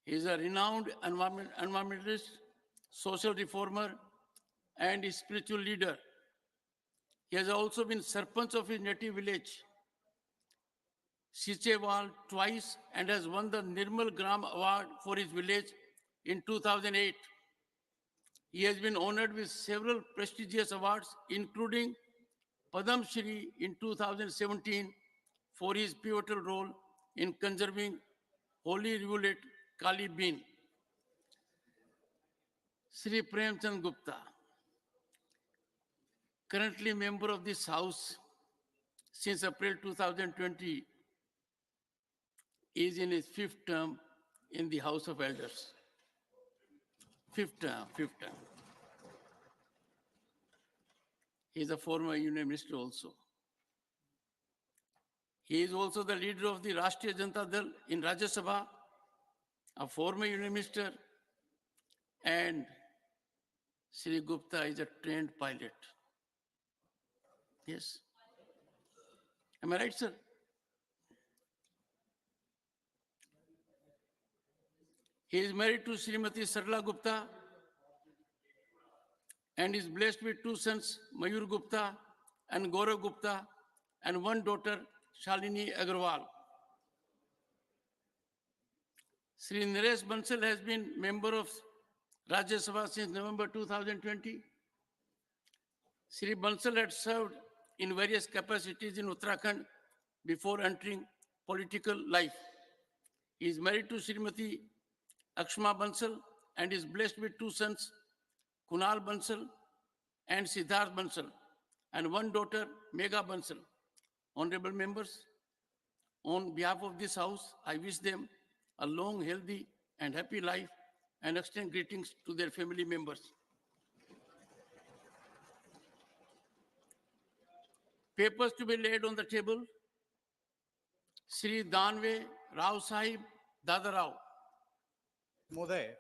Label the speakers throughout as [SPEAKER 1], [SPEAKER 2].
[SPEAKER 1] He is a renowned environmentalist, social reformer, and spiritual leader. He has also been Sarpanch of his native village, Sichewal, twice and has won the Nirmal Gram Award for his village in 2008. He has been honored with several prestigious awards, including Padam Shri in 2017 for his pivotal role in conserving holy rivulet Kali Bean. Sri Premchand Gupta, currently member of this House since April 2020, is in his fifth term in the House of Elders. Fifth term. He is a former Union Minister also. He is also the leader of the Rashtriya Janata Dal in Rajya Sabha, a former Union Minister, and Sri Gupta is a trained pilot. Yes. Am I right, sir? He is married to Srimati Sarla Gupta and is blessed with two sons, Mayur Gupta and Gaurav Gupta, and one daughter, Shalini Agarwal. Sri Naresh Bansal has been member of Rajya Sabha since November 2020. Sri Bansal had served in various capacities in Uttarakhand before entering political life. He is married to Srimati Akshma Bansal and is blessed with two sons, Kunal Bansal and Siddharth Bansal, and one daughter, Megha Bansal. Honorable members, on behalf of this House, I wish them a long, healthy, and happy life and extend greetings to their family members. Papers to be laid on the table. Sri Danve Rao Sahib Dada Rao.
[SPEAKER 2] महोदय,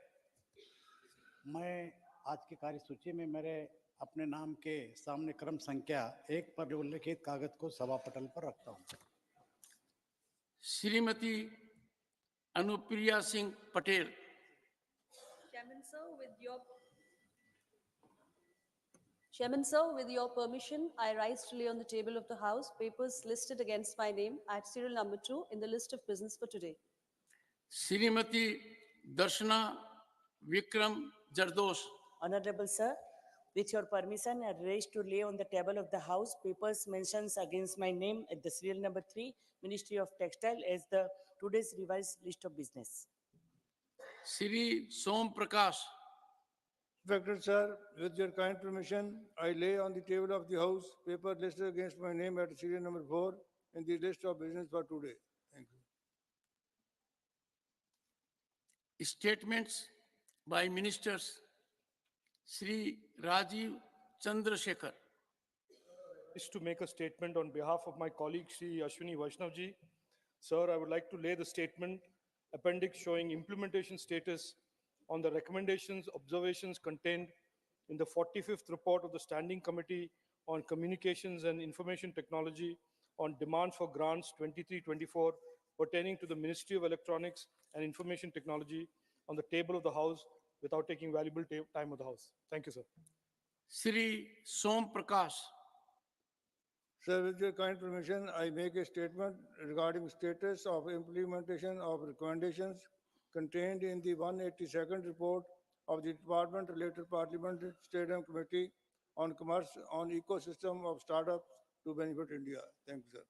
[SPEAKER 2] मैं आज की कार्यसूची में मेरे अपने नाम के सामने क्रम संख्या 1 पर उल्लिखित कागज को सभा पटल पर रखता हूं।
[SPEAKER 1] Shrimati Anupriya Singh Patel.
[SPEAKER 3] Chairman, sir, with your permission, I rise to lay on the table of the House papers listed against my name at serial number 2 in the list of business for today.
[SPEAKER 1] Srimati Darshana Vikram Jardosh.
[SPEAKER 4] Honorable Sir, with your permission, I rise to lay on the table of the House papers mentioned against my name at the serial number 3, Ministry of Textile, as the today's revised list of business.
[SPEAKER 1] Sri Som Prakash.
[SPEAKER 5] Inspector Sir, with your kind permission, I lay on the table of the House paper listed against my name at serial number 4 in the list of business for today. Thank you.
[SPEAKER 1] Statements by ministers. Sri Rajiv Chandrasekhar.
[SPEAKER 6] Is to make a statement on behalf of my colleague Sri Ashwini Vaishnavji. Sir, I would like to lay the statement appendix showing implementation status on the recommendations, observations contained in the 45th report of the Standing Committee on Communications and Information Technology on demands for grants 23-24 pertaining to the Ministry of Electronics and Information Technology on the table of the House without taking valuable time of the House. Thank you, sir.
[SPEAKER 1] Sri Som Prakash.
[SPEAKER 5] Sir, with your kind permission, I make a statement regarding status of implementation of recommendations contained in the 182nd report of the Department Related Parliament Stadium Committee on Commerce on Ecosystem of Startups to Benefit India. Thank you, sir.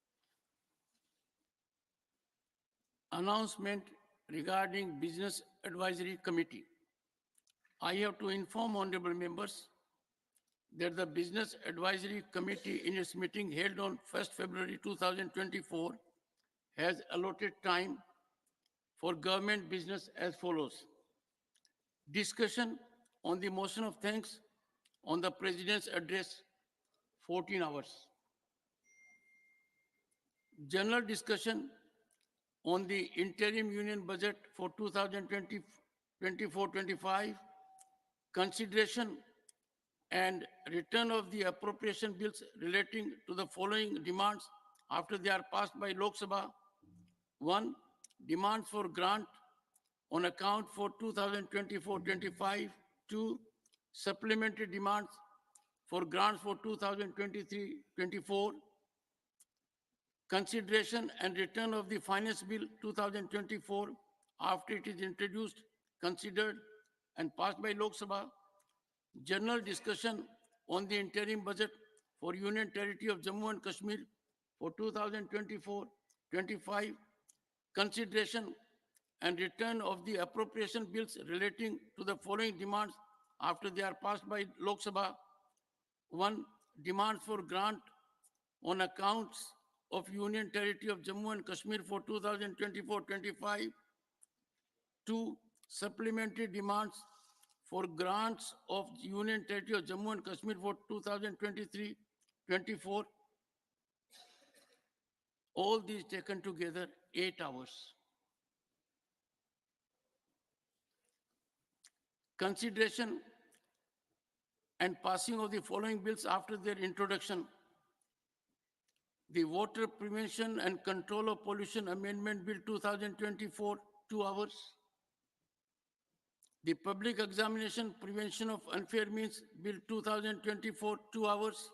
[SPEAKER 1] Announcement regarding Business Advisory Committee. I have to inform honorable members that the Business Advisory Committee in its meeting held on 1st February 2024 has allotted time for government business as follows. Discussion on the motion of thanks on the President's address, 14 hours. General discussion on the interim union budget for 2024-25, consideration and return of the appropriation bills relating to the following demands after they are passed by Lok Sabha. 1. Demands for grant on account for 2024-25. 2. Supplementary demands for grants for 2023-24. Consideration and return of the Finance Bill 2024 after it is introduced, considered and passed by Lok Sabha. General discussion on the interim budget for Union Territory of Jammu and Kashmir for 2024-25. Consideration and return of the appropriation bills relating to the following demands after they are passed by Lok Sabha. 1. Demand for grant on accounts of Union Territory of Jammu and Kashmir for 2024-25. 2. Supplementary demands for grants of Union Territory of Jammu and Kashmir for 2023-24. All these taken together 8 hours. Consideration and passing of the following bills after their introduction. The Water Prevention and Control of Pollution Amendment Bill 2024, 2 hours. The Public Examination Prevention of Unfair Means Bill 2024, 2 hours.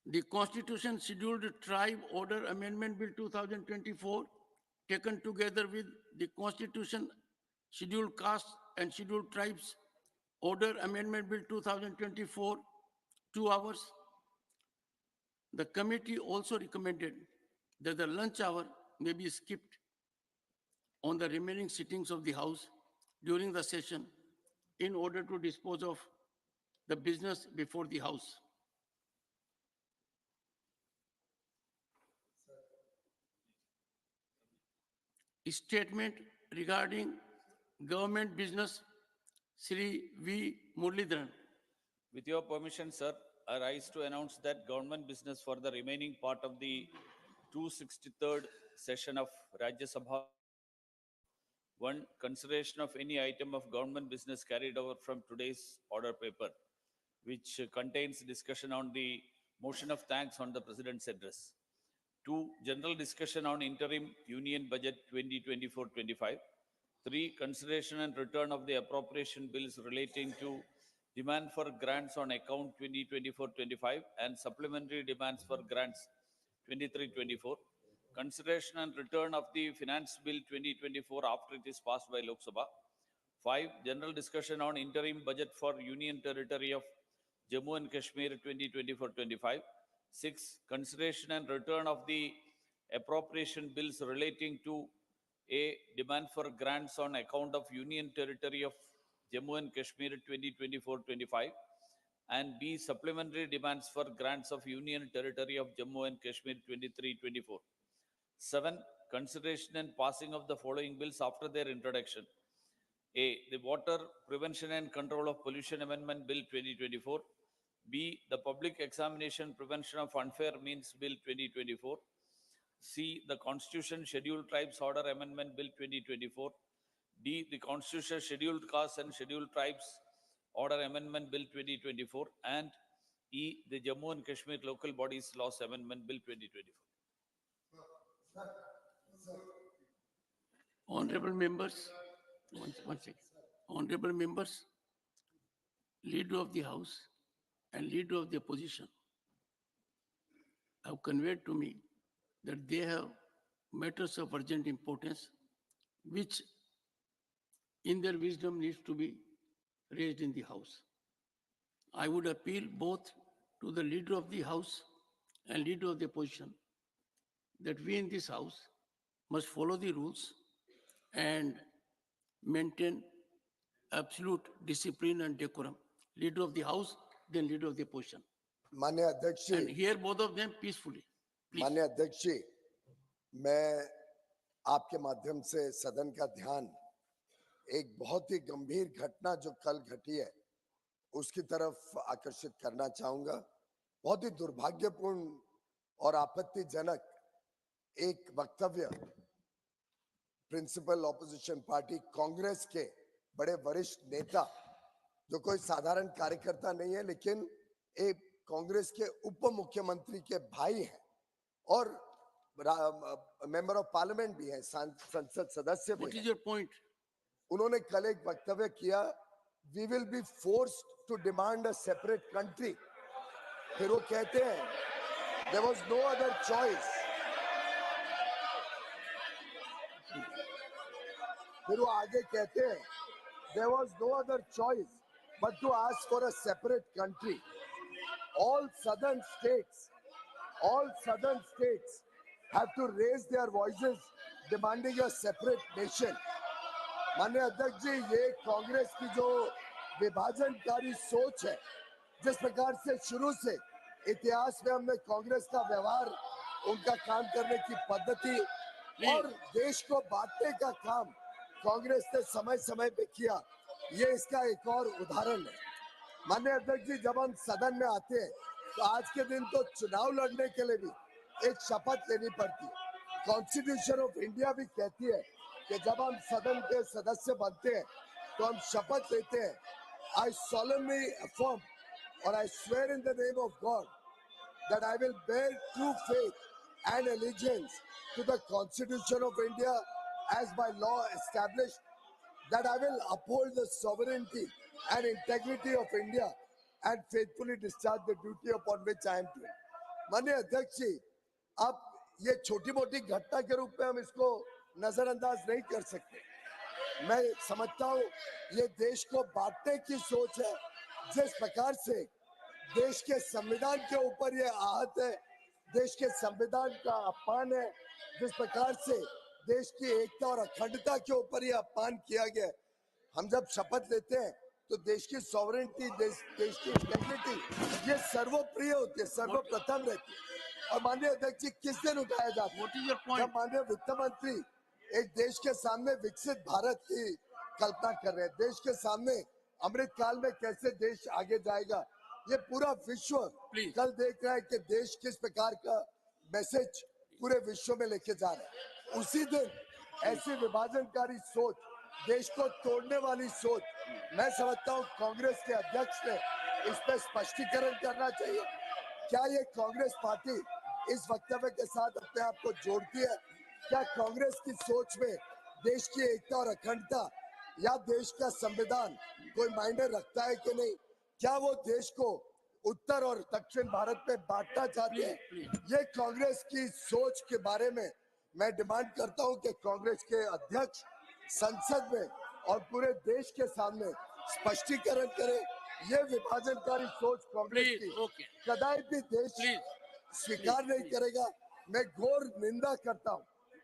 [SPEAKER 1] The Constitution Scheduled Tribe Order Amendment Bill 2024, taken together with the Constitution Scheduled Castes and Scheduled Tribes Order Amendment Bill 2024, 2 hours. The committee also recommended that the lunch hour may be skipped on the remaining sittings of the House during the session in order to dispose of the business before the House. A statement regarding government business, Sri V. Muralidharan.
[SPEAKER 7] With your permission, sir, I rise to announce that government business for the remaining part of the 263rd session of Rajya Sabha. 1. Consideration of any item of government business carried over from today's order paper, which contains discussion on the motion of thanks on the President's address. 2. General discussion on interim Union Budget 2024-25. 3. Consideration and return of the appropriation bills relating to demand for grants on account 2024-25 and supplementary demands for grants 23-24. Consideration and return of the Finance Bill 2024 after it is passed by Lok Sabha. 5. General discussion on interim budget for Union Territory of Jammu and Kashmir 2024-25. 6. Consideration and return of the appropriation bills relating to A. Demand for grants on account of Union Territory of Jammu and Kashmir 2024-25 and B. Supplementary demands for grants of Union Territory of Jammu and Kashmir 23-24. 7. Consideration and passing of the following bills after their introduction. A. The Water Prevention and Control of Pollution Amendment Bill 2024. B. The Public Examination Prevention of Unfair Means Bill 2024. C. The Constitution Scheduled Tribes Order Amendment Bill 2024. D. The Constitution Scheduled Castes and Scheduled Tribes Order Amendment Bill 2024. And E. The Jammu and Kashmir Local Bodies Laws Amendment Bill 2024.
[SPEAKER 1] Honorable members, one second. Honorable members, Leader of the House and Leader of the Opposition have conveyed to me that they have matters of urgent importance which in their wisdom needs to be raised in the House. I would appeal both to the Leader of the House and Leader of the Opposition that we in this House must follow the rules and maintain absolute discipline and decorum. Leader of the House, then Leader of the Opposition.
[SPEAKER 8] माननीय अध्यक्ष जी,
[SPEAKER 1] And hear both of them peacefully. Please.
[SPEAKER 8] माननीय अध्यक्ष जी, मैं आपके माध्यम से सदन का ध्यान एक बहुत ही गंभीर घटना जो कल घटी है उसकी तरफ आकर्षित करना चाहूंगा। बहुत ही दुर्भाग्यपूर्ण और आपत्तिजनक एक वक्तव्य प्रिंसिपल ऑपोजिशन पार्टी कांग्रेस के बड़े वरिष्ठ नेता जो कोई साधारण कार्यकर्ता नहीं है लेकिन एक कांग्रेस के उप मुख्यमंत्री के भाई हैं और मेंबर ऑफ पार्लियामेंट भी हैं, संसद सदस्य भी
[SPEAKER 1] What is
[SPEAKER 8] हैं।
[SPEAKER 1] your point?
[SPEAKER 8] उन्होंने कल एक वक्तव्य किया, we will be forced to demand a separate country. फिर वो कहते हैं there was no other choice. फिर वो आगे कहते हैं there was no other choice but to ask for a separate country. all southern states have to raise their voices demanding a separate nation। माननीय अध्यक्ष जी, ये कांग्रेस की जो विभाजनकारी सोच है, जिस प्रकार से शुरू से इतिहास में हमने कांग्रेस का व्यवहार, उनका काम करने की पद्धति और देश को बांटने का काम कांग्रेस ने समय समय पे किया, ये इसका एक और उदाहरण है। माननीय अध्यक्ष जी, जब हम सदन में आते हैं तो आज के दिन तो चुनाव लड़ने के लिए भी एक शपथ लेनी पड़ती है। कॉन्स्टिट्यूशन ऑफ इंडिया भी कहती है कि जब हम सदन के सदस्य बनते हैं तो हम शपथ लेते हैं। आई solemnly affirm or I swear in the name of God that I will bear true faith and allegiance to the Constitution of India as by law established, that I will uphold the sovereignty and integrity of India and faithfully discharge the duty upon which I am doing। माननीय अध्यक्ष जी, अब ये छोटी मोटी घटना के रूप में हम इसको नजरअंदाज नहीं कर सकते। मैं समझता हूँ ये देश को बांटने की सोच है। जिस प्रकार से देश के संविधान के ऊपर ये आहत है, देश के संविधान का अपमान है, जिस प्रकार से देश की एकता और अखंडता के ऊपर ये अपमान किया गया है। हम जब शपथ लेते हैं तो देश की सॉवरेनिटी, देश की इंटेग्रिटी, ये सर्वप्रिय होती है, सर्वप्रथम रहती है। और माननीय अध्यक्ष जी, किस दिन उठाया जाता है?
[SPEAKER 1] What is your point?
[SPEAKER 8] जब माननीय वित्त मंत्री एक देश के सामने विकसित भारत की कल्पना कर रहे हैं, देश के सामने अमृत काल में कैसे देश आगे जाएगा, ये पूरा विश्व
[SPEAKER 1] Please.
[SPEAKER 8] कल देख रहा है कि देश किस प्रकार का मैसेज पूरे विश्व में लेके जा रहा है। उसी दिन ऐसी विभाजनकारी सोच, देश को तोड़ने वाली सोच, मैं समझता हूँ कांग्रेस के अध्यक्ष ने इस पर स्पष्टीकरण करना चाहिए। क्या ये कांग्रेस पार्टी इस वक्तव्य के साथ अपने आप को जोड़ती है? क्या कांग्रेस की सोच में देश की एकता और अखंडता या देश का संविधान कोई मायने रखता है कि नहीं? क्या वो देश को उत्तर और दक्षिण भारत में बांटना चाहते हैं? ये कांग्रेस की सोच के बारे में मैं डिमांड करता हूं कि कांग्रेस के अध्यक्ष संसद में और पूरे देश के सामने स्पष्टीकरण करें। ये विभाजनकारी सोच कांग्रेस
[SPEAKER 1] Please,
[SPEAKER 8] की
[SPEAKER 1] okay.
[SPEAKER 8] कदापि भी देश
[SPEAKER 1] Please.
[SPEAKER 8] स्वीकार नहीं करेगा। मैं घोर निंदा करता हूं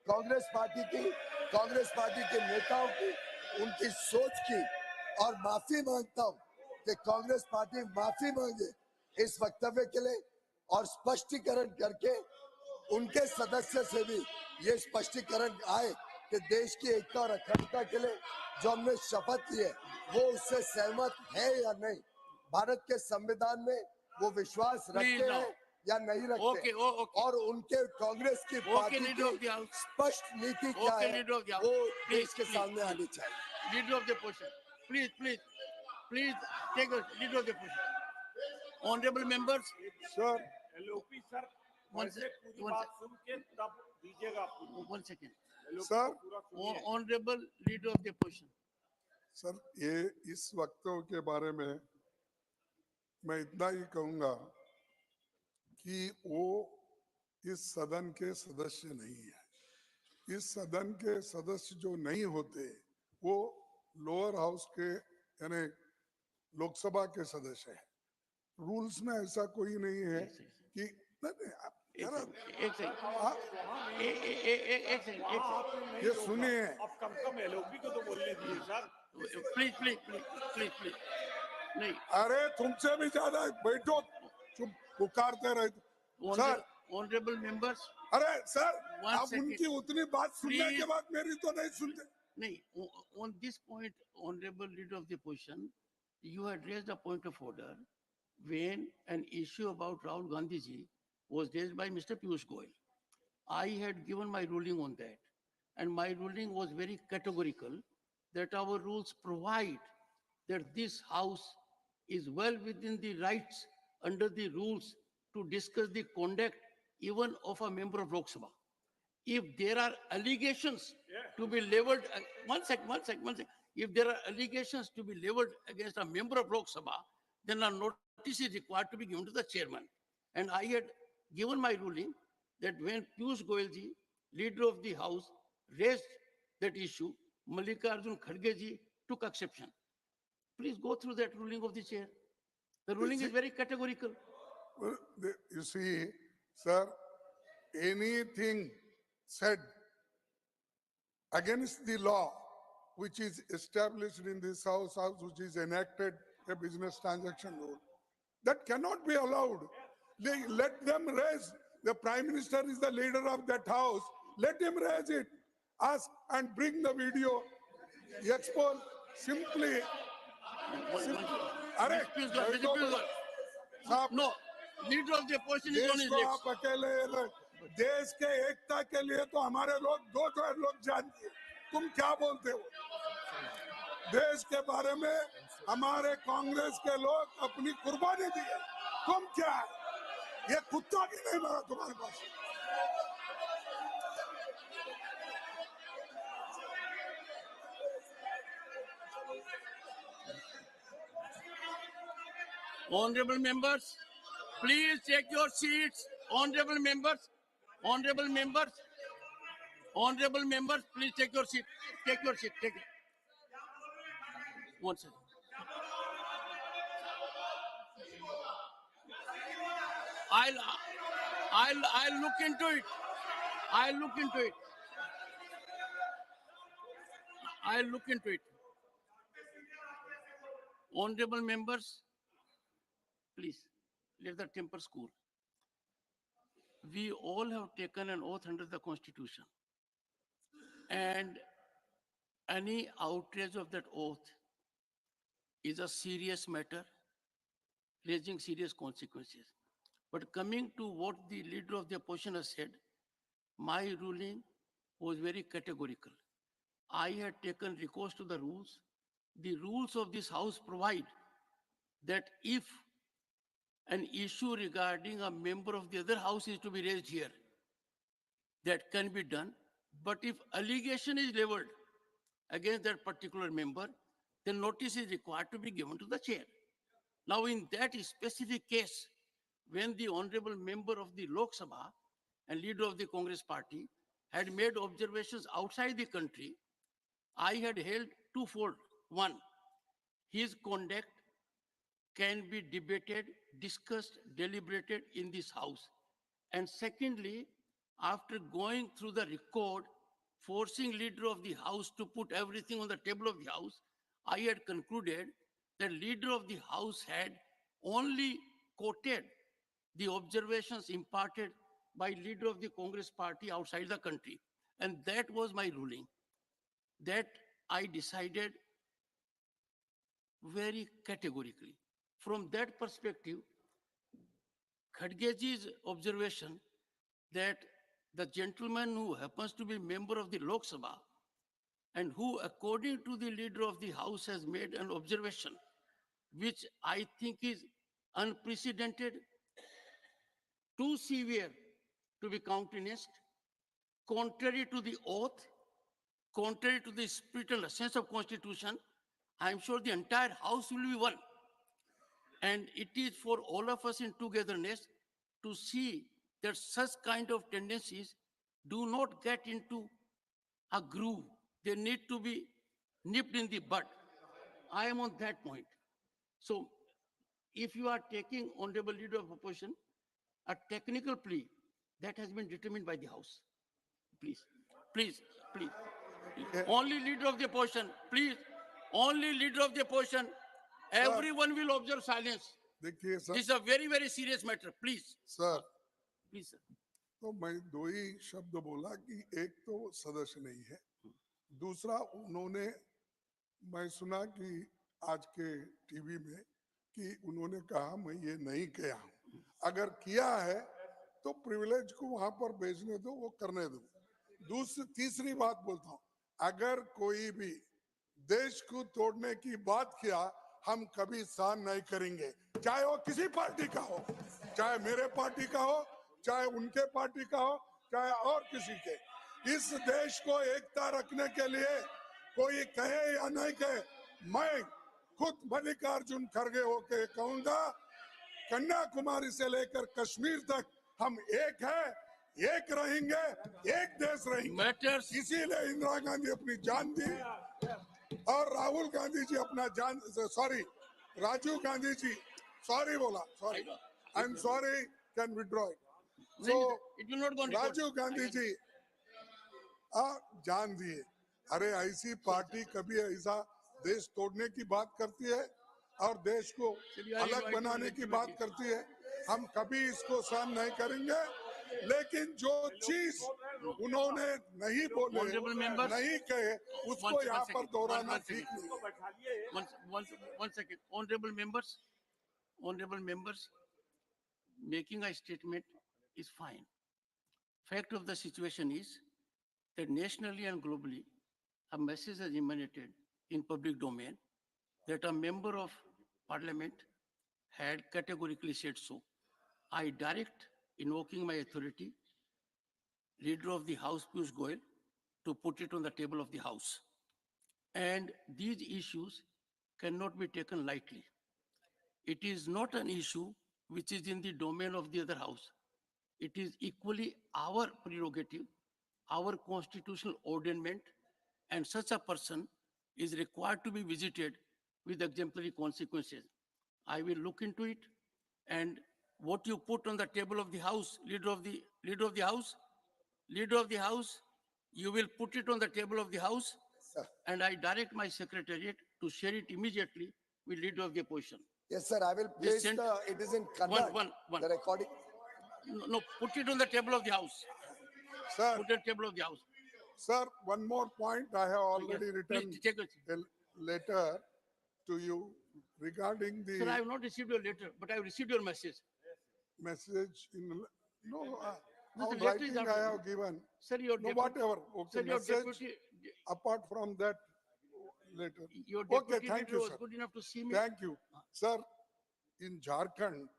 [SPEAKER 8] कांग्रेस पार्टी के नेताओं की, उनकी सोच की, और माफी मांगता हूं कि कांग्रेस पार्टी माफी मांगे इस वक्तव्य के लिए और स्पष्टीकरण करके उनके सदस्य से भी ये स्पष्टीकरण आए कि देश की एकता और अखंडता के लिए जो हमने शपथ ली है वो उससे सहमत है या नहीं, भारत के संविधान में वो विश्वास रखते
[SPEAKER 1] now.
[SPEAKER 8] हैं या नहीं रखते
[SPEAKER 1] Okay, oh, okay.
[SPEAKER 8] और उनके कांग्रेस की
[SPEAKER 1] Okay,
[SPEAKER 8] party
[SPEAKER 1] leader of the
[SPEAKER 8] की
[SPEAKER 1] house.
[SPEAKER 8] स्पष्ट नीति क्या
[SPEAKER 1] Okay,
[SPEAKER 8] है
[SPEAKER 1] leader of the house.
[SPEAKER 8] वो
[SPEAKER 1] Please,
[SPEAKER 8] देश के
[SPEAKER 1] please,
[SPEAKER 8] सामने
[SPEAKER 1] please.
[SPEAKER 8] आनी चाहिए।
[SPEAKER 1] Leader of the opposition. Please take a leader of the opposition. Honorable members,
[SPEAKER 5] Sir,
[SPEAKER 9] LOP sir
[SPEAKER 1] One
[SPEAKER 9] वैसे
[SPEAKER 1] sec-
[SPEAKER 9] पूरी
[SPEAKER 1] one
[SPEAKER 9] बात
[SPEAKER 1] sec-
[SPEAKER 9] सुन के तब दीजिएगा आप पूरी।
[SPEAKER 1] 1 second.
[SPEAKER 9] LOP
[SPEAKER 5] Sir.
[SPEAKER 9] को पूरा सुनिए।
[SPEAKER 1] Honorable leader of the opposition.
[SPEAKER 5] Sir, ये इस वक्तव्य के बारे में मैं इतना ही कहूंगा कि वो इस सदन के सदस्य नहीं है। इस सदन के सदस्य जो नहीं होते वो लोअर हाउस के यानी लोकसभा के सदस्य हैं। रूल्स में ऐसा कोई नहीं है कि नहीं, आप-
[SPEAKER 1] एक सेकंड
[SPEAKER 5] आप
[SPEAKER 1] एक सेकंड
[SPEAKER 5] ये सुनिए,
[SPEAKER 9] अब कम से कम एलओपी को तो बोलने दिए सर।
[SPEAKER 1] प्लीज नहीं
[SPEAKER 5] अरे तुमसे भी ज्यादा बैठो, चुप पुकारते रहे। सर,
[SPEAKER 1] ऑनरेबल मेंबर्स
[SPEAKER 5] अरे सर,
[SPEAKER 1] One
[SPEAKER 5] आप
[SPEAKER 1] second.
[SPEAKER 5] उनकी उतनी बात सुनने के
[SPEAKER 1] Please.
[SPEAKER 5] बाद मेरी तो नहीं सुनते।
[SPEAKER 1] नहीं, on this point, honorable leader of the opposition, you had raised a point of order when an issue about Rahul Gandhi ji was raised by Mr. Piyush Goyal. I had given my ruling on that, and my ruling was very categorical that our rules provide that this house is well within the rights under the rules to discuss the conduct even of a member of Lok Sabha. if there are allegations to be leveled, one sec. If there are allegations to be leveled against a member of Lok Sabha, then a notice is required to be given to the chairman. And I had given my ruling that when Piyush Goyal ji, leader of the house, raised that issue, Mallikarjun Kharge ji took exception. Please go through that ruling of the chair. The ruling is very categorical.
[SPEAKER 10] Well, you see, sir, anything said against the law which is established in this house, which is enacted a business transaction rule, that cannot be allowed. Let them raise. The Prime Minister is the leader of that house. Let him raise it. Ask and bring the video. Expose simply.
[SPEAKER 1] Please go. No, leader of the opposition is on
[SPEAKER 10] देश
[SPEAKER 1] his
[SPEAKER 10] को
[SPEAKER 1] legs.
[SPEAKER 10] आप अकेले देश के एकता के लिए तो हमारे लोग दो लोग जान दिए तुम क्या बोलते हो देश के बारे में हमारे कांग्रेस के लोग अपनी कुर्बानी दी है तुम क्या है ये कुत्ता भी नहीं मरा तुम्हारे पास
[SPEAKER 1] Honorable members, please take your seats. Honorable members, please take your seat. Take your seat. Take it. One second. I'll look into it. I'll look into it. Honorable members, please let the temper cool. We all have taken an oath under the Constitution, and any outrage of that oath is a serious matter, raising serious consequences. But coming to what the leader of the opposition has said, my ruling was very categorical. I had taken recourse to the rules. The rules of this house provide that if an issue regarding a member of the other house is to be raised here, that can be done. But if allegation is leveled against that particular member, then notice is required to be given to the chair. Now, in that specific case, when the honorable member of the Lok Sabha and leader of the Congress party had made observations outside the country, I had held twofold. One, his conduct can be debated, discussed, deliberated in this house. And secondly, after going through the record, forcing leader of the house to put everything on the table of the house, I had concluded that leader of the house had only quoted the observations imparted by leader of the Congress party outside the country. And that was my ruling. That I decided very categorically. From that perspective, Khadgeji's observation that the gentleman who happens to be member of the Lok Sabha and who, according to the leader of the house, has made an observation, which I think is unprecedented, too severe to be countenanced, contrary to the oath, contrary to the spirit and essence of Constitution. I am sure the entire house will be one. And it is for all of us in togetherness to see that such kind of tendencies do not get into a groove. They need to be nipped in the bud. I am on that point. So if you are taking, honorable leader of opposition, a technical plea, that has been determined by the house. Please. Only leader of the opposition, please. Only leader of the opposition. Everyone will observe silence.
[SPEAKER 10] देखिए sir
[SPEAKER 1] This is a very, very serious matter. Please.
[SPEAKER 10] Sir
[SPEAKER 1] Please, sir.
[SPEAKER 10] तो मैं दो ही शब्द बोला कि एक तो वो सदस्य नहीं है दूसरा उन्होंने मैं सुना कि आज के टीवी में कि उन्होंने कहा मैं ये नहीं किया हूं अगर किया है तो प्रिविलेज को वहां पर भेजने दो वो करने दो तीसरी बात बोलता हूं अगर कोई भी देश को तोड़ने की बात किया हम कभी सहन नहीं करेंगे चाहे वो किसी पार्टी का हो चाहे मेरे पार्टी का हो चाहे उनके पार्टी का हो चाहे और किसी के इस देश को एकता रखने के लिए कोई कहे या नहीं कहे, मैं खुद मल्लिकार्जुन खड़गे होके कहूंगा, कन्याकुमारी से लेकर कश्मीर तक हम एक हैं, एक रहेंगे, एक देश रहेंगे।
[SPEAKER 1] Matters-
[SPEAKER 10] इसीलिए इंदिरा गांधी अपनी जान दी और राहुल गांधी जी अपना जान, सॉरी राजीव गांधी जी, सॉरी बोला, sorry, I am sorry, can withdraw it. So
[SPEAKER 1] It will not go on record.
[SPEAKER 10] Rajiv Gandhi ji जान दिए। अरे ऐसी पार्टी कभी ऐसा देश तोड़ने की बात करती है और देश को अलग बनाने की बात करती है, हम कभी इसको सहन नहीं करेंगे। लेकिन जो चीज उन्होंने नहीं बोले,
[SPEAKER 1] Honorable members,
[SPEAKER 10] नहीं कहे, उसको
[SPEAKER 1] one
[SPEAKER 10] यहाँ पर
[SPEAKER 1] second,
[SPEAKER 10] दोहराना
[SPEAKER 1] one
[SPEAKER 10] ठीक
[SPEAKER 1] second.
[SPEAKER 10] नहीं है।
[SPEAKER 1] One second. Honorable members, making a statement is fine. Fact of the situation is that nationally and globally, a message has emanated in public domain that a member of parliament had categorically said so. I direct, invoking my authority, Leader of the House, Piyush Goyal, to put it on the table of the House. And these issues cannot be taken lightly. It is not an issue which is in the domain of the other house. It is equally our prerogative, our constitutional ordainment, and such a person is required to be visited with exemplary consequences. I will look into it, and what you put on the table of the house, leader of the house, you will put it on the table of the house, and I direct my secretariat to share it immediately with leader of the opposition.
[SPEAKER 8] Yes, sir, I will
[SPEAKER 1] This
[SPEAKER 8] place
[SPEAKER 1] sent-
[SPEAKER 8] it is in Kannada,
[SPEAKER 1] one.
[SPEAKER 8] the recording.
[SPEAKER 1] No, put it on the table of the house.
[SPEAKER 10] Sir,
[SPEAKER 1] Put it on the table of the house.
[SPEAKER 10] sir, one more point. I have already
[SPEAKER 1] Yes,
[SPEAKER 10] written
[SPEAKER 1] please take it.
[SPEAKER 10] a letter to you regarding the
[SPEAKER 1] Sir, I have not received your letter, but I have received your message.
[SPEAKER 10] message in, no,
[SPEAKER 1] No,
[SPEAKER 10] how
[SPEAKER 1] the letter is
[SPEAKER 10] writing
[SPEAKER 1] out.
[SPEAKER 10] I have given.
[SPEAKER 1] Sir, your
[SPEAKER 10] No,
[SPEAKER 1] deputy,
[SPEAKER 10] whatever, okay,
[SPEAKER 1] sir, your
[SPEAKER 10] message,
[SPEAKER 1] deputy,
[SPEAKER 10] apart from that letter.
[SPEAKER 1] your
[SPEAKER 10] Okay,
[SPEAKER 1] deputy
[SPEAKER 10] thank
[SPEAKER 1] leader
[SPEAKER 10] you,
[SPEAKER 1] was
[SPEAKER 10] sir.
[SPEAKER 1] good enough to see me.
[SPEAKER 10] Thank you. Sir, in Jharkhand,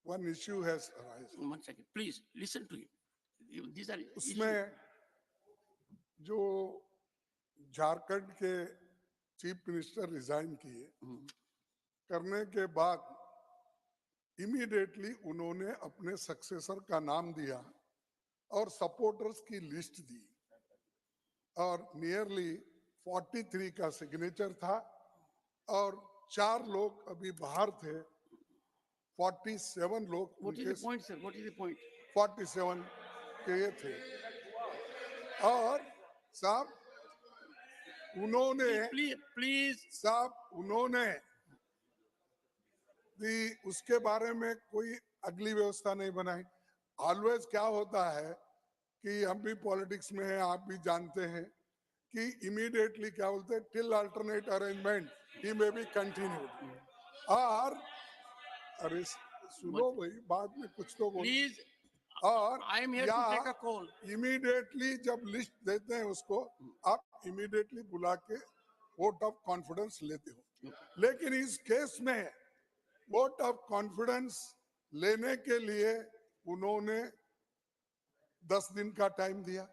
[SPEAKER 10] one issue has arisen.
[SPEAKER 1] 1 second, please listen to him. These are issues.
[SPEAKER 10] उसमें जो झारखंड के chief minister resign किए, करने के बाद immediately उन्होंने अपने successor का नाम दिया और सपोर्टर्स की लिस्ट दी और नियरली 43 का सिग्नेचर था और 4 लोग अभी बाहर थे, 47 लोग
[SPEAKER 1] What is
[SPEAKER 10] उनके
[SPEAKER 1] the point, sir? What is the point?
[SPEAKER 10] 47 के ये थे और साहब उन्होंने
[SPEAKER 1] Please,
[SPEAKER 10] साहब उन्होंने उसके बारे में कोई अगली व्यवस्था नहीं बनाई। ऑलवेज क्या होता है कि हम भी पॉलिटिक्स में हैं, आप भी जानते हैं कि इमीडिएटली क्या बोलते हैं, till alternate arrangement he may be continued. और अरे सुनो भाई, बाद में कुछ तो बोलो।
[SPEAKER 1] please,
[SPEAKER 10] और
[SPEAKER 1] I am here to take a call.
[SPEAKER 10] Immediately जब लिस्ट देते हैं उसको, आप इमीडिएटली बुला के वोट ऑफ कॉन्फिडेंस लेते हो। लेकिन इस केस में वोट ऑफ कॉन्फिडेंस लेने के लिए उन्होंने 10 दिन का टाइम दिया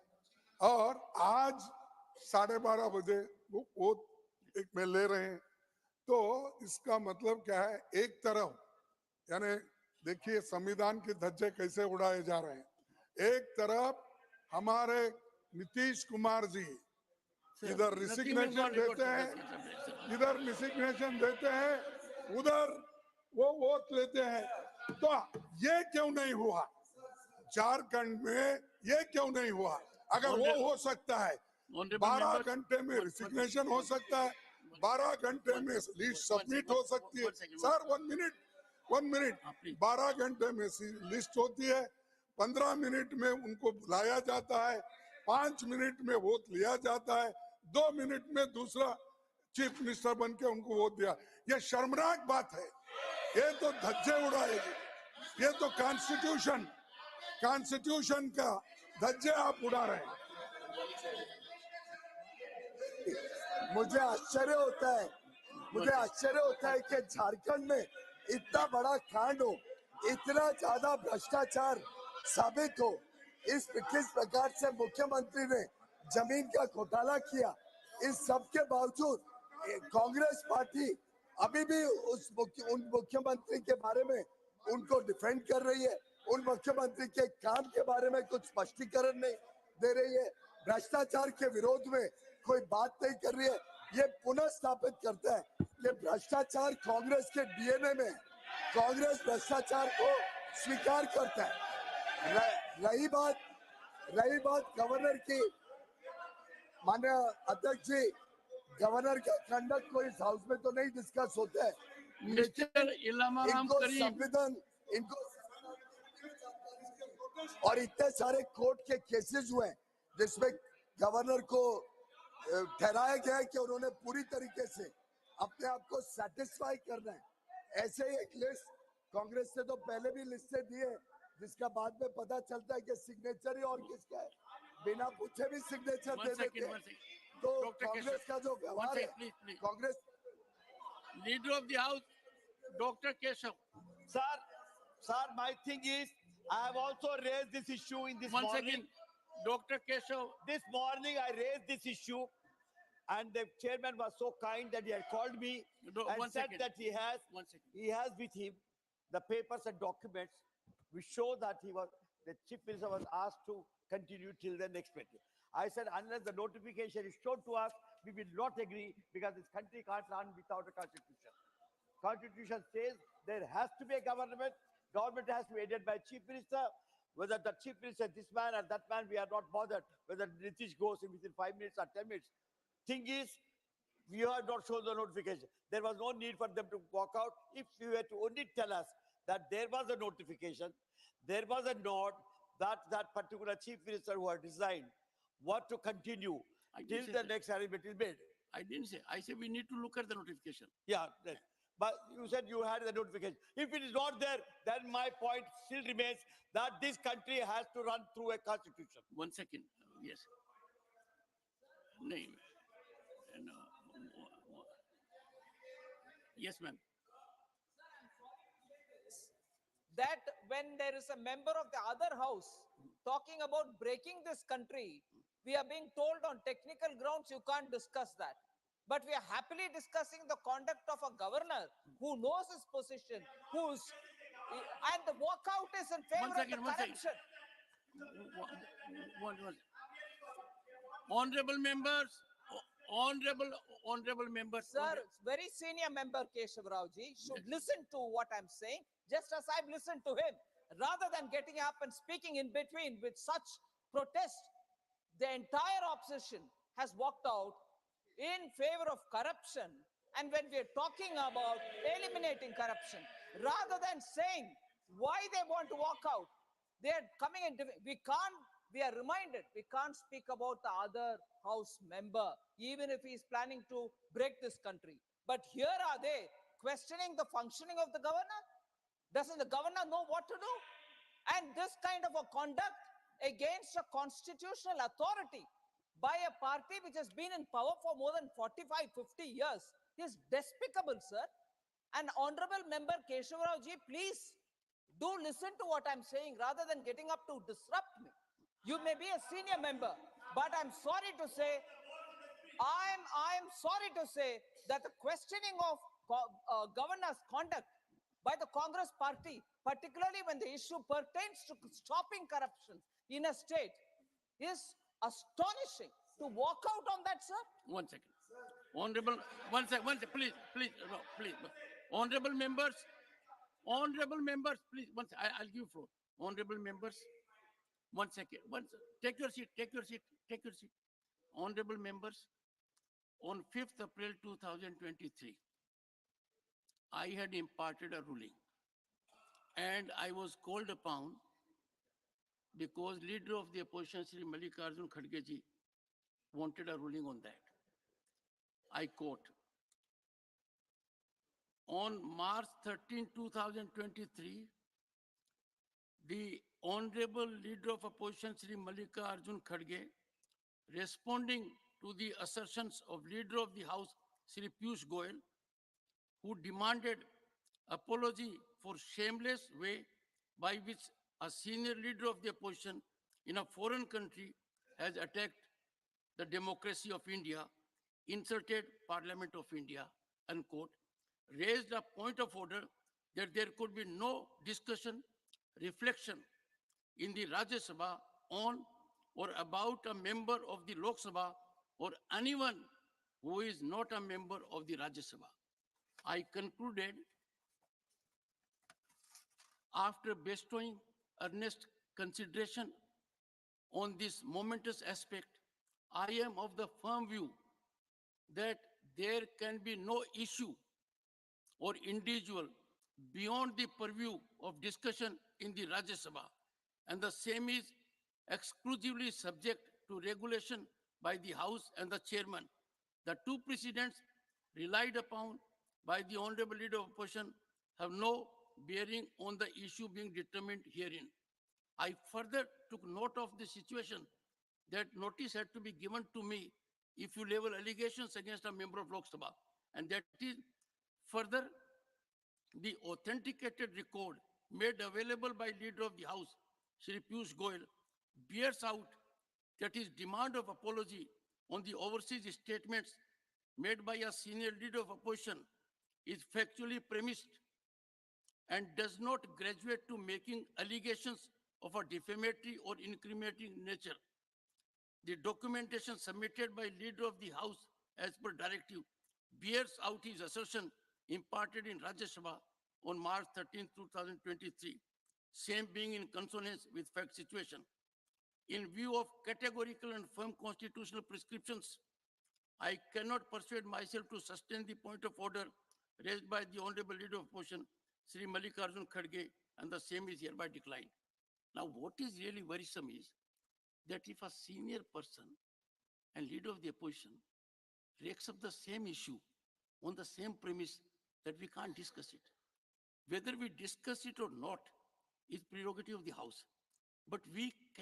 [SPEAKER 10] और आज 12:30 बजे वो वोट एक में ले रहे हैं। तो इसका मतलब क्या है, एक तरफ यानी देखिए संविधान के धज्जे कैसे उड़ाए जा रहे हैं, एक तरफ हमारे नीतीश कुमार जी इधर रिसिग्नेशन देते हैं, इधर रिसिग्नेशन देते हैं, उधर वो वोट लेते हैं। तो ये क्यों नहीं हुआ झारखंड में, ये क्यों नहीं हुआ? अगर वो हो सकता है 12 घंटे में रिसिग्नेशन हो सकता है, 12 घंटे में लिस्ट सबमिट हो सकती है। सर 1 मिनट 12 घंटे में लिस्ट होती है, 15 मिनट में उनको बुलाया जाता है, 5 मिनट में वोट लिया जाता है, 2 मिनट में दूसरा चीफ मिनिस्टर बन के उनको वोट दिया। ये शर्मनाक बात है, ये तो धज्जे उड़ाएगी, ये तो कॉन्स्टिट्यूशन का धज्जे आप उड़ा रहे हैं।
[SPEAKER 8] मुझे आश्चर्य होता है कि झारखंड में इतना बड़ा कांड हो, इतना ज्यादा भ्रष्टाचार साबित हो किस प्रकार से मुख्यमंत्री ने जमीन का घोटाला किया, इस सब के बावजूद कांग्रेस पार्टी अभी भी उन मुख्यमंत्री के बारे में उनको डिफेंड कर रही है, उन मुख्यमंत्री के काम के बारे में कुछ स्पष्टीकरण नहीं दे रही है, भ्रष्टाचार के विरोध में कोई बात नहीं कर रही है। ये पुनः स्थापित करता है कि भ्रष्टाचार कांग्रेस के डीएनए में है। कांग्रेस भ्रष्टाचार को स्वीकार करता है। रही बात गवर्नर की, माननीय अध्यक्ष जी, गवर्नर का कंडक्ट को इस हाउस में तो नहीं डिस्कस होता है।
[SPEAKER 1] मिस्टर इलामाराम
[SPEAKER 8] इनको
[SPEAKER 1] करीम,
[SPEAKER 8] संविधान, इनको और इतने सारे कोर्ट के केसेस हुए हैं जिसमें गवर्नर को ठहराया गया है कि उन्होंने पूरी तरीके से अपने आप को सेटिस्फाई करना है। ऐसे ही एक लिस्ट कांग्रेस ने तो पहले भी लिस्टें दी है, जिसका बाद में पता चलता है कि सिग्नेचर ही और किसका है, बिना पूछे भी सिग्नेचर दे देते हैं। तो कांग्रेस का जो व्यवहार है, Congress
[SPEAKER 1] leader of the house doctor Keshav,
[SPEAKER 11] Sir, my thing is, I have also raised this issue in this
[SPEAKER 1] once
[SPEAKER 11] morning.
[SPEAKER 1] again, Dr. Keshav,
[SPEAKER 11] This morning I raised this issue and the chairman was so kind that he had called me and
[SPEAKER 1] one
[SPEAKER 11] said
[SPEAKER 1] second.
[SPEAKER 11] that he has with him the papers and documents which show that the chief minister was asked to continue till the next meeting. I said, unless the notification is shown to us, we will not agree because this country can't run without a constitution. Constitution says there has to be a government. Government has to be headed by chief minister. Whether the chief minister, this man or that man, we are not bothered. Whether Nitish goes in within 5 minutes or 10 minutes. Thing is, we have not shown the notification. There was no need for them to walk out. If you were to only tell us that there was a notification, there was a note that that particular chief minister who had resigned what to continue till the next arrangement is made.
[SPEAKER 1] I didn't say. I said we need to look at the notification.
[SPEAKER 11] Yeah, yes. But you said you had the notification. If it is not there, then my point still remains that this country has to run through a constitution.
[SPEAKER 1] 1 second. Yes. No. Yes, ma'am.
[SPEAKER 12] That when there is a member of the other house talking about breaking this country, we are being told on technical grounds you can't discuss that. But we are happily discussing the conduct of a governor who knows his position, and the walkout is in favor of the corruption.
[SPEAKER 1] Honorable members, honorable members.
[SPEAKER 12] Sir, very senior member Keshav Raoji should listen to what I'm saying, just as I've listened to him, rather than getting up and speaking in between with such protest. The entire opposition has walked out in favor of corruption. And when we're talking about eliminating corruption, rather than saying why they want to walk out, they're coming in. We are reminded, we can't speak about the other house member, even if he's planning to break this country. But here are they questioning the functioning of the governor? Doesn't the governor know what to do? And this kind of a conduct against a constitutional authority by a party which has been in power for more than 45, 50 years is despicable, sir. And honorable member Keshav Raoji, please do listen to what I'm saying rather than getting up to disrupt me. You may be a senior member, but I'm sorry to say, I'm sorry to say that the questioning of governor's conduct by the Congress party, particularly when the issue pertains to stopping corruption in a state, is astonishing. To walk out on that, sir?
[SPEAKER 1] 1 second. Honorable, one second, please, no, please. Honorable members, please, I'll give floor. Honorable members, 1 second. Take your seat. Honorable members, on 5th April 2023, I had imparted a ruling and I was called upon because leader of the opposition, Sri Mallikarjun Kharge ji, wanted a ruling on that. I quote, on March 13, 2023, the Honorable Leader of Opposition, Sri Mallikarjun Kharge, responding to the assertions of Leader of the House, Sri Piyush Goyal, who demanded apology for shameless way by which a senior leader of the opposition in a foreign country has attacked the democracy of India, insulted Parliament of India, unquote, raised a point of order that there could be no discussion, reflection in the Rajya Sabha on or about a member of the Lok Sabha or anyone who is not a member of the Rajya Sabha. I concluded, after bestowing earnest consideration on this momentous aspect, I am of the firm view that there can be no issue or individual beyond the purview of discussion in the Rajya Sabha, and the same is exclusively subject to regulation by the House and the Chairman. The two precedents relied upon by the Honorable Leader of Opposition have no bearing on the issue being determined herein. I further took note of the situation that notice had to be given to me if you level allegations against a member of Lok Sabha, and that is further the authenticated record made available by Leader of the House, Shri Piyush Goyal, bears out that his demand of apology on the overseas statements made by a senior leader of opposition is factually premised and does not graduate to making allegations of a defamatory or incriminating nature. The documentation submitted by Leader of the House as per directive bears out his assertion imparted in Rajya Sabha on March 13, 2023, same being in consonance with fact situation. In view of categorical and firm constitutional prescriptions, I cannot persuade myself to sustain the point of order raised by the Honorable Leader of Opposition, Sri Mallikarjun Kharge, and the same is hereby declined. Now, what is really worrisome is that if a senior person and leader of the opposition rakes up the same issue on the same premise that we can't discuss it, whether we discuss it or not is prerogative of the House. But we can